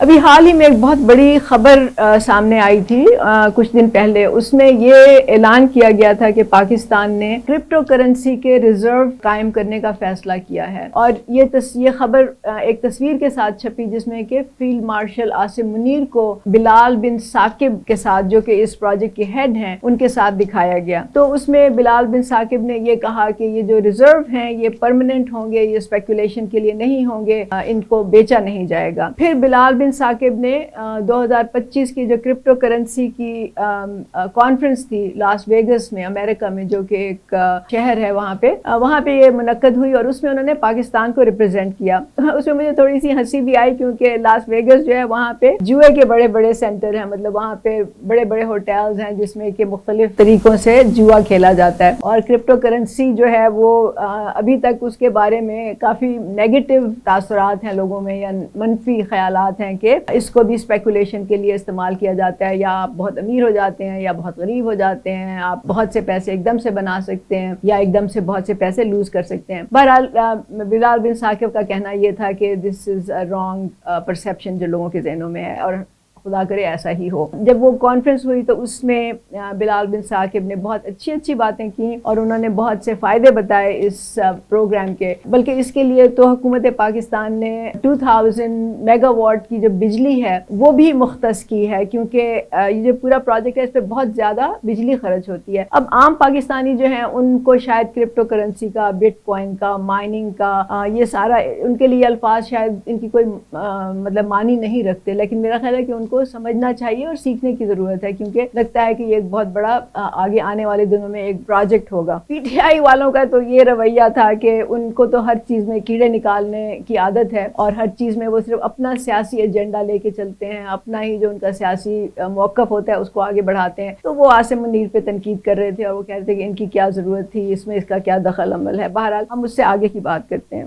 ابھی حال ہی میں ایک بہت بڑی خبر سامنے آئی تھی کچھ دن پہلے. اس میں یہ اعلان کیا گیا تھا کہ پاکستان نے کرپٹو کرنسی کے ریزرو قائم کرنے کا فیصلہ کیا ہے, اور یہ خبر ایک تصویر کے ساتھ چھپی جس میں کہ فیلڈ مارشل عاصم منیر کو بلال بن ثاقب کے ساتھ, جو کہ اس پروجیکٹ کے ہیڈ ہیں, ان کے ساتھ دکھایا گیا. تو اس میں بلال بن ثاقب نے یہ کہا کہ یہ جو ریزرو ہیں یہ پرماننٹ ہوں گے, یہ اسپیکولیشن کے لیے نہیں ہوں گے, ان کو بیچا نہیں جائے گا. پھر بلال بن ثاقب نے 2025 کی جو کرپٹو کرنسی کی کانفرنس تھی لاس ویگس میں امریکہ میں, جو کہ ایک شہر ہے, وہاں پہ یہ منعقد ہوئی اور اس میں انہوں نے پاکستان کو ریپرزینٹ کیا. اس میں مجھے تھوڑی سی ہنسی بھی آئی کیونکہ لاس ویگس جو ہے وہاں پہ جوئے کے بڑے بڑے سینٹر ہیں, مطلب وہاں پہ بڑے بڑے ہوٹلز ہیں جس میں کہ مختلف طریقوں سے جوا کھیلا جاتا ہے. اور کرپٹو کرنسی جو ہے وہ ابھی تک اس کے بارے میں کافی نیگیٹو تاثرات ہیں لوگوں میں, یا منفی خیالات ہیں کہ اس کو بھی اسپیکولیشن کے لیے استعمال کیا جاتا ہے, یا آپ بہت امیر ہو جاتے ہیں یا بہت غریب ہو جاتے ہیں, آپ بہت سے پیسے ایک دم سے بنا سکتے ہیں یا ایک دم سے بہت سے پیسے لوز کر سکتے ہیں. بہرحال بلال بن ثاقب کا کہنا یہ تھا کہ دس از اے رانگ پرسیپشن جو لوگوں کے ذہنوں میں ہے, اور خدا کرے ایسا ہی ہو. جب وہ کانفرنس ہوئی تو اس میں بلال بن ثاقب نے بہت اچھی باتیں کی اور انہوں نے بہت سے فائدے بتائے اس پروگرام کے. بلکہ اس کے لیے تو حکومت پاکستان نے 2000 میگا واٹ کی جو بجلی ہے وہ بھی مختص کی ہے, کیونکہ یہ جو پورا پروجیکٹ ہے اس پہ بہت زیادہ بجلی خرچ ہوتی ہے. اب عام پاکستانی جو ہیں ان کو شاید کرپٹو کرنسی کا, بٹ کوائن کا, مائننگ کا, یہ سارا ان کے لیے الفاظ شاید ان کی کوئی مطلب معنی نہیں رکھتے, لیکن میرا خیال ہے کہ ان کو سمجھنا چاہیے اور سیکھنے کی ضرورت ہے, کیونکہ لگتا ہے کہ یہ ایک بہت بڑا آگے آنے والے دنوں میں ایک پروجیکٹ ہوگا. پی ٹی آئی والوں کا تو یہ رویہ تھا کہ ان کو تو ہر چیز میں کیڑے نکالنے کی عادت ہے, اور ہر چیز میں وہ صرف اپنا سیاسی ایجنڈا لے کے چلتے ہیں, اپنا ہی جو ان کا سیاسی موقف ہوتا ہے اس کو آگے بڑھاتے ہیں. تو وہ عاصم منیر پہ تنقید کر رہے تھے اور وہ کہہ رہے تھے کہ ان کی کیا ضرورت تھی, اس میں اس کا کیا دخل عمل ہے. بہرحال ہم اس سے آگے کی بات کرتے ہیں.